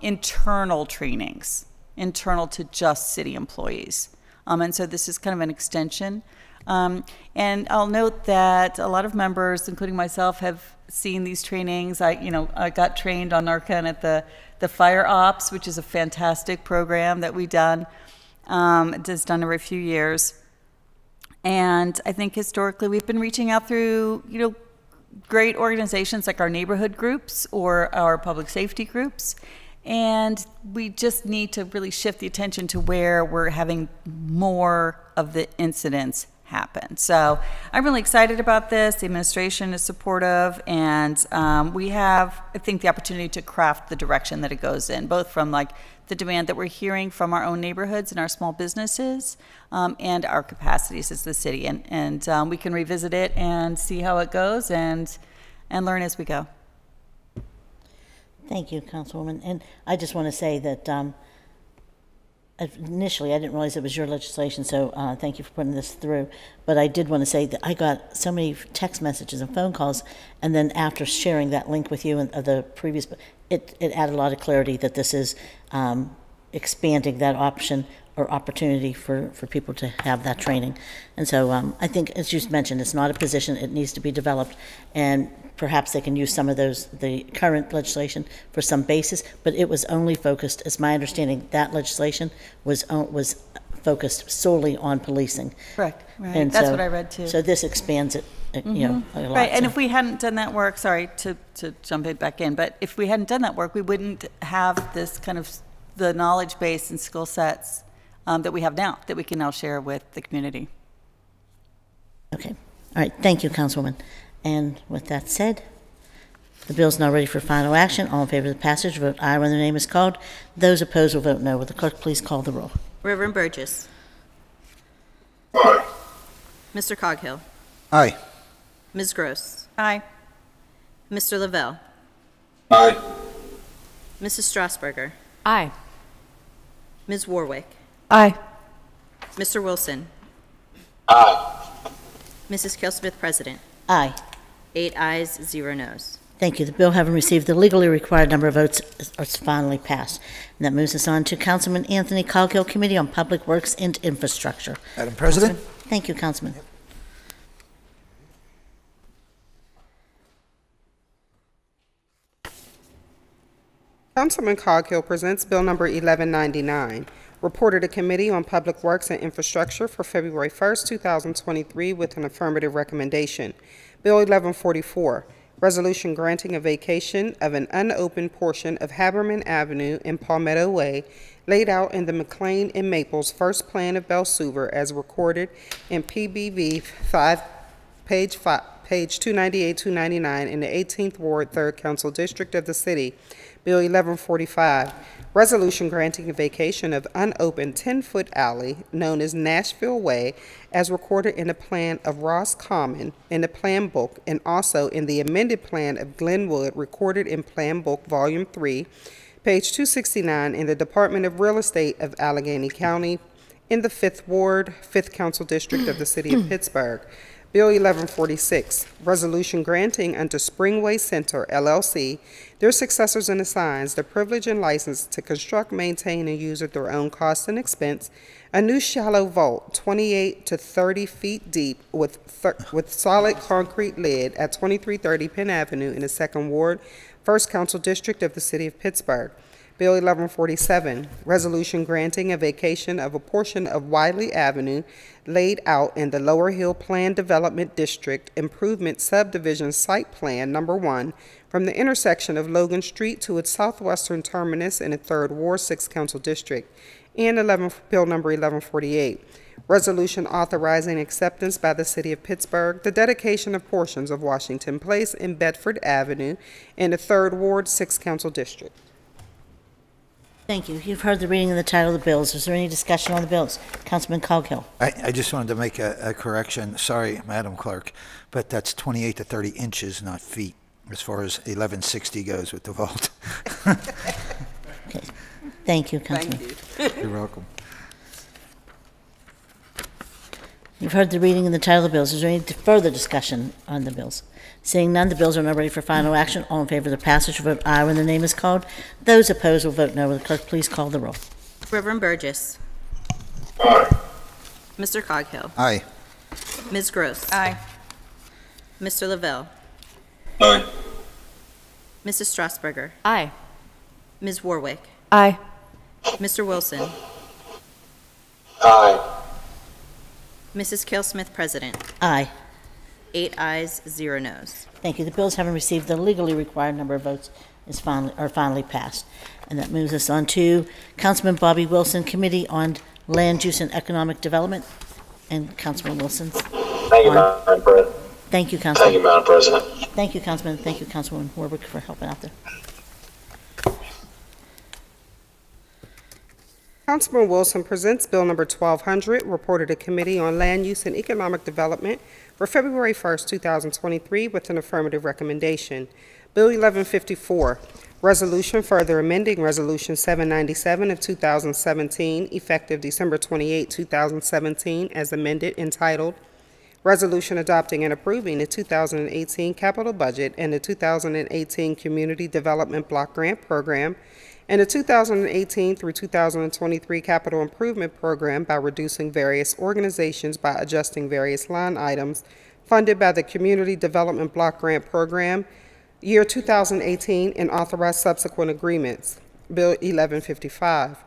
internal trainings, internal to just city employees. And so this is kind of an extension. And I'll note that a lot of members, including myself, have seen these trainings. I got trained on Narcan at the Fire Ops, which is a fantastic program that we've done. It's done every few years. And I think historically we've been reaching out through, great organizations like our neighborhood groups or our public safety groups. And we just need to really shift the attention to where we're having more of the incidents happen. So I'm really excited about this. The administration is supportive, and we have, I think, the opportunity to craft the direction that it goes in, both from the demand that we're hearing from our own neighborhoods and our small businesses, and our capacities as the city. And we can revisit it and see how it goes and learn as we go. Thank you, Councilwoman. And I just want to say that initially, I didn't realize it was your legislation, so thank you for putting this through. But I did want to say that I got so many text messages and phone calls, and then after sharing that link with you and the previous, it added a lot of clarity that this is expanding that option or opportunity for people to have that training. And so I think, as you mentioned, it's not a position, it needs to be developed, and perhaps they can use some of the current legislation for some basis, but it was only focused, as my understanding, that legislation was focused solely on policing. Correct, right. And That's so, what I read too. So this expands it, you know, a lot. Right, and so. if we hadn't done that work, sorry to jump it back in, but if we hadn't done that work, we wouldn't have this kind of the knowledge base and skill sets that we have now, that we can now share with the community. Okay. All right. Thank you, Councilwoman. And with that said, the bill is now ready for final action. All in favor of the passage, vote aye when the name is called. Those opposed will vote no. Will the clerk please call the roll? Reverend Burgess. Aye. Mr. Coghill. Aye. Ms. Gross. Aye. Mr. Lavelle. Aye. Mrs. Strasburger. Aye. Ms. Warwick. Aye. Mr. Wilson. Aye. Mrs. Kelsmith, President. Aye. 8 ayes, 0 noes. Thank you. The bill, having received the legally required number of votes, is finally passed. And that moves us on to Councilman Anthony Coghill, Committee on Public Works and Infrastructure. Madam President? Thank you, Councilman. Councilman Coghill presents Bill Number 1199, reported to Committee on Public Works and Infrastructure for February 1st, 2023, with an affirmative recommendation. Bill 1144, resolution granting a vacation of an unopened portion of Haberman Avenue and Palmetto Way, laid out in the McLean and Maples First Plan of Belsuver as recorded in PBV 5, page 298-299 in the 18th Ward, 3rd Council District of the City. Bill 1145, resolution granting a vacation of unopened 10-foot alley known as Nashville Way as recorded in the plan of Ross Common in the Plan Book and also in the amended plan of Glenwood recorded in Plan Book Volume 3, page 269 in the Department of Real Estate of Allegheny County in the 5th Ward, 5th Council District of the City of Pittsburgh. Bill 1146, resolution granting unto Springway Center, LLC, their successors and assigns the privilege and license to construct, maintain, and use at their own cost and expense a new shallow vault 28 to 30 feet deep with solid concrete lid at 2330 Penn Avenue in the 2nd Ward, 1st Council District of the City of Pittsburgh. Bill 1147, resolution granting a vacation of a portion of Wiley Avenue laid out in the Lower Hill Plan Development District Improvement Subdivision Site Plan Number 1 from the intersection of Logan Street to its southwestern terminus in the 3rd Ward, 6th Council District. And Bill Number 1148, resolution authorizing acceptance by the City of Pittsburgh the dedication of portions of Washington Place and Bedford Avenue in the 3rd Ward, 6th Council District. Thank you. You've heard the reading of the title of the bills. Is there any discussion on the bills? Councilman Coghill. I just wanted to make a correction. Sorry, Madam Clerk, but that's 28 to 30 inches, not feet, as far as 1160 goes with the vault. Okay. Thank you, Councilman. Thank you. You're welcome. You've heard the reading of the title of the bills. Is there any further discussion on the bills? Seeing none, the bills are now ready for final action. All in favor of the passage will vote aye when the name is called. Those opposed will vote no. Will the clerk please call the roll? Reverend Burgess. Aye. Mr. Coghill. Aye. Ms. Gross. Aye. Mr. Lavelle. Aye. Mrs. Strasburger. Aye. Ms. Warwick. Aye. Mr. Wilson. Aye. Mrs. Kelsmith, President. Aye. 8 ayes, 0 noes. Thank you. The bills having received the legally required number of votes are finally passed. And that moves us on to Councilman Bobby Wilson, Committee on Land Use and Economic Development. And Councilman Wilson's. Thank you, Madam President. Thank you, Councilman. Thank you, Madam President. Thank you, Councilman. Thank you, Councilwoman Warwick, for helping out there. Councilman Wilson presents Bill Number 1200, reported to Committee on Land Use and Economic Development for February 1st, 2023, with an affirmative recommendation. Bill 1154, Resolution further amending Resolution 797 of 2017, effective December 28, 2017, as amended, entitled Resolution adopting and approving the 2018 capital budget and the 2018 Community Development Block Grant Program and the 2018 through 2023 Capital Improvement Program by reducing various organizations by adjusting various line items funded by the Community Development Block Grant Program, year 2018, and authorize subsequent agreements. Bill 1155.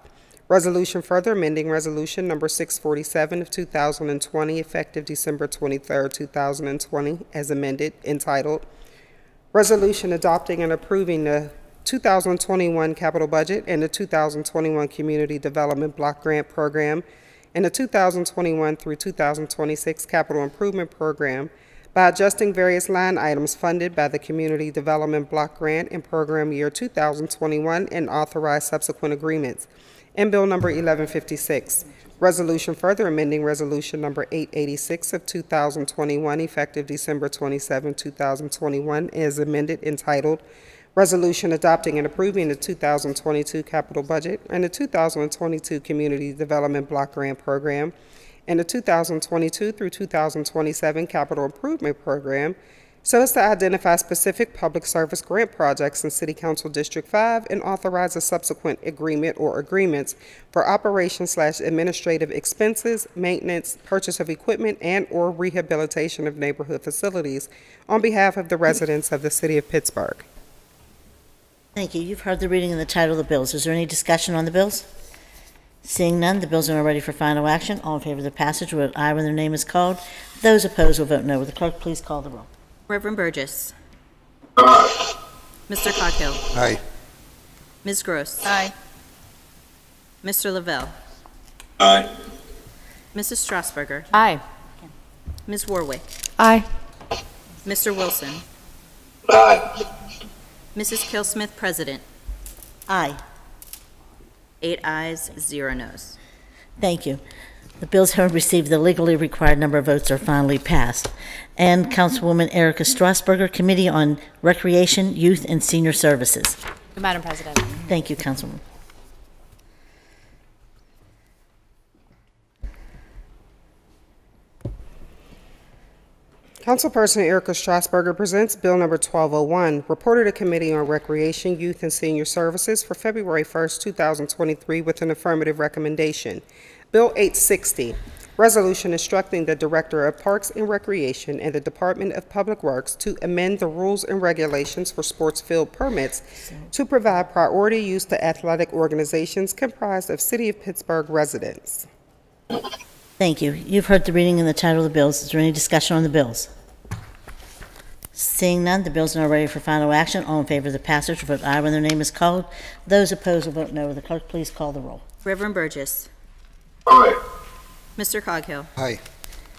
Resolution further amending Resolution number 647 of 2020, effective December 23, 2020, as amended, entitled Resolution adopting and approving the 2021 capital budget and the 2021 Community Development Block Grant Program and the 2021 through 2026 Capital Improvement Program by adjusting various line items funded by the Community Development Block Grant and Program year 2021 and authorize subsequent agreements. And Bill number 1156. Resolution further amending Resolution number 886 of 2021, effective December 27, 2021, as amended, entitled Resolution adopting and approving the 2022 capital budget and the 2022 Community Development Block Grant Program and the 2022 through 2027 Capital Improvement Program so as to identify specific public service grant projects in City Council District 5 and authorize a subsequent agreement or agreements for operation/administrative expenses, maintenance, purchase of equipment, and or rehabilitation of neighborhood facilities on behalf of the residents of the City of Pittsburgh. Thank you. You've heard the reading and the title of the bills. Is there any discussion on the bills? Seeing none, the bills are now ready for final action. All in favor of the passage will vote aye when their name is called. Those opposed will vote no. Will the clerk please call the roll? Reverend Burgess. Aye. Mr. Coghill. Aye. Ms. Gross. Aye. Mr. Lavelle. Aye. Mrs. Strasburger. Aye. Ms. Warwick. Aye. Mr. Wilson. Aye. Mrs. Killsmith, President. Aye. 8 ayes, 0 noes. Thank you. The bills have received the legally required number of votes are finally passed. And Councilwoman Erica Strasburger, Committee on Recreation, Youth, and Senior Services. Madam President. Thank you, Councilwoman. Councilperson Erica Strasburger presents Bill number 1201, reported to Committee on Recreation, Youth, and Senior Services for February 1st, 2023 with an affirmative recommendation. Bill 860, resolution instructing the Director of Parks and Recreation and the Department of Public Works to amend the rules and regulations for sports field permits to provide priority use to athletic organizations comprised of City of Pittsburgh residents. Thank you. You've heard the reading and the title of the bills. Is there any discussion on the bills? Seeing none, the bills are now ready for final action. All in favor of the passage will vote aye when their name is called. Those opposed will vote no. Will the clerk please call the roll? Reverend Burgess. Aye. Mr. Coghill. Aye.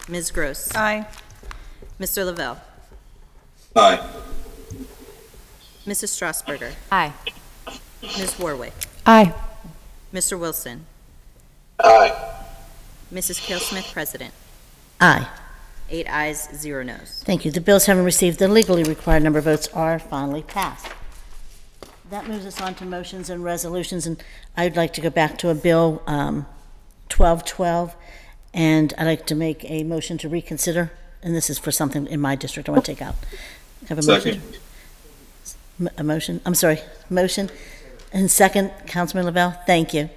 Ms. Gross. Aye. Mr. Lavelle. Aye. Mrs. Strasburger. Aye. Ms. Warwick. Aye. Mr. Wilson. Aye. Mrs. Killsmith, President. Aye. 8 ayes, 0 noes. Thank you. The bills having received the legally required number of votes are finally passed. That moves us on to motions and resolutions, and I'd like to go back to a bill 1212, and I'd like to make a motion to reconsider, and this is for something in my district I want to take out. Have a motion? A motion? I'm sorry. Motion and second, Councilman Lavelle. Thank you.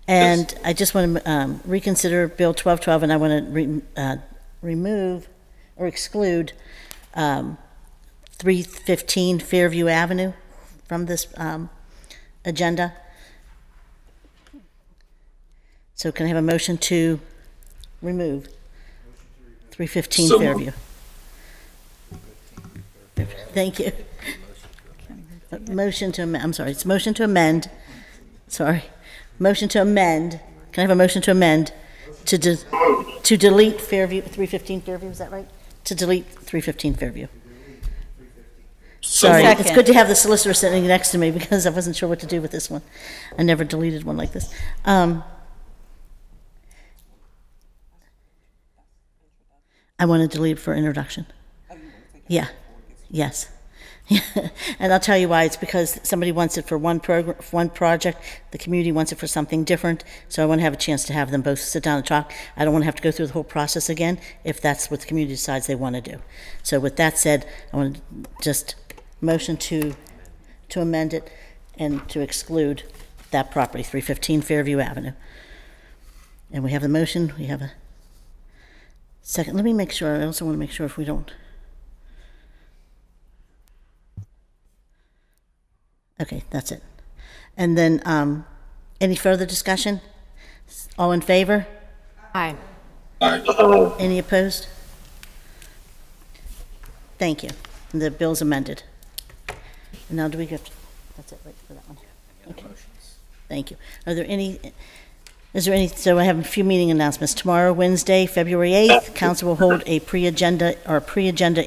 And yes. I just want to reconsider Bill 1212, and I want to remove or exclude 315 Fairview Avenue from this agenda. So can I have a motion to remove 315 Fairview? Thank you. Motion to amend. I'm sorry. It's motion to amend. Sorry. Motion to amend. Can I have a motion to amend to delete Fairview, 315 Fairview? Is that right? To delete 315 Fairview. Sorry, it's good to have the solicitor sitting next to me because I wasn't sure what to do with this one. I never deleted one like this. I want to delete for introduction. Yeah. Yes. And I'll tell you why. It's because somebody wants it for one program, one project. The community wants it for something different. So I want to have a chance to have them both sit down and talk. I don't want to have to go through the whole process again if that's what the community decides they want to do. So with that said, I want to just motion to amend it and to exclude that property, 315 Fairview Avenue. And we have the motion. We have a second. Let me make sure. I also want to make sure if we don't. Okay, that's it. And then, any further discussion? All in favor? Aye. Aye. Any opposed? Thank you. And the bill's amended. And now do we get, that's it, right, for that one? Okay. Thank you. Are there any, is there any, so I have a few meeting announcements. Tomorrow, Wednesday, February 8th, council will hold a pre-agenda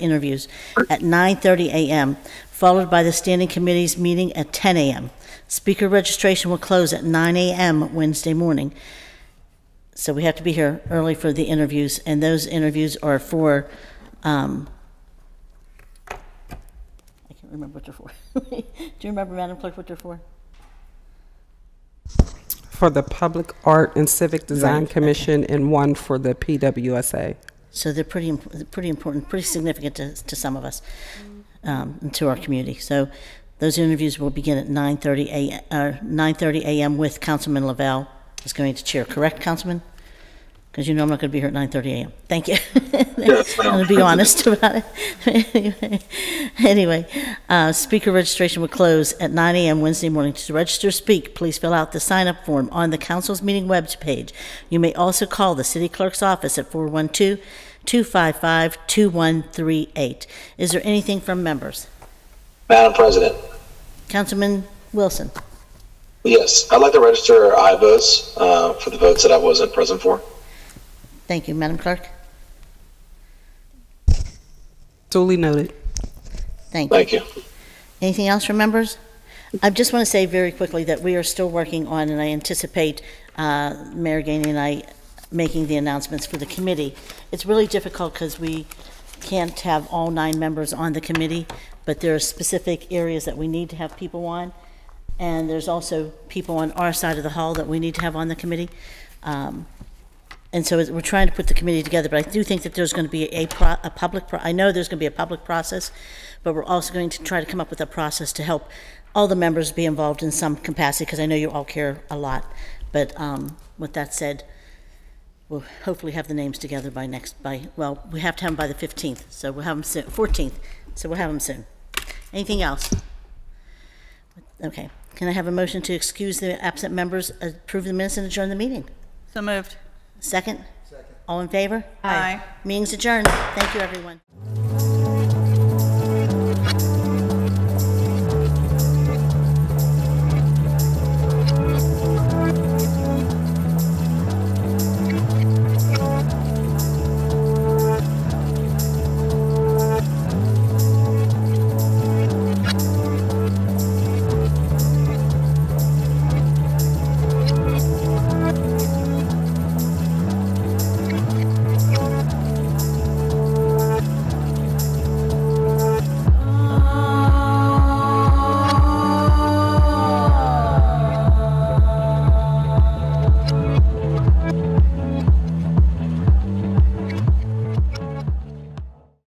interviews at 9:30 a.m., followed by the standing committee's meeting at 10 a.m. Speaker registration will close at 9 a.m. Wednesday morning. So we have to be here early for the interviews, and those interviews are for, I can't remember what they're for. Do you remember, Madam Clerk, what they're for? For the Public Art and Civic Design Right, Commission, and one for the PWSA. So they're pretty important, pretty significant to some of us, and to our community. So those interviews will begin at 9:30 a.m. with Councilman Lavelle is going to chair. Correct, Councilman? Because you know I'm not going to be here at 9:30 a.m. Thank you. Yes, I'm going to be honest about it. Anyway, speaker registration will close at 9 a.m. Wednesday morning. To register to speak, please fill out the sign-up form on the council's meeting web page. You may also call the city clerk's office at 412-255-2138. Is there anything from members? Madam President. Councilman Wilson. Yes, I'd like to register aye votes for the votes that I wasn't present for. Thank you, Madam Clerk. Duly noted. Thank you. Thank you. Anything else from members? I just want to say very quickly that we are still working on, and I anticipate Mayor Gainey and I making the announcements for the committee. It's really difficult because we can't have all 9 members on the committee, but there are specific areas that we need to have people on, and there's also people on our side of the hall that we need to have on the committee. And so we're trying to put the committee together, but I do think that there's going to be I know there's going to be a public process, but we're also going to try to come up with a process to help all the members be involved in some capacity, because I know you all care a lot. But with that said, we'll hopefully have the names together well, we have to have them by the 15th, so we'll have them soon, 14th, so we'll have them soon. Anything else? Okay. Can I have a motion to excuse the absent members, approve the minutes, and adjourn the meeting? So moved. Second? Second. All in favor? Aye. Meeting's adjourned. Thank you, everyone.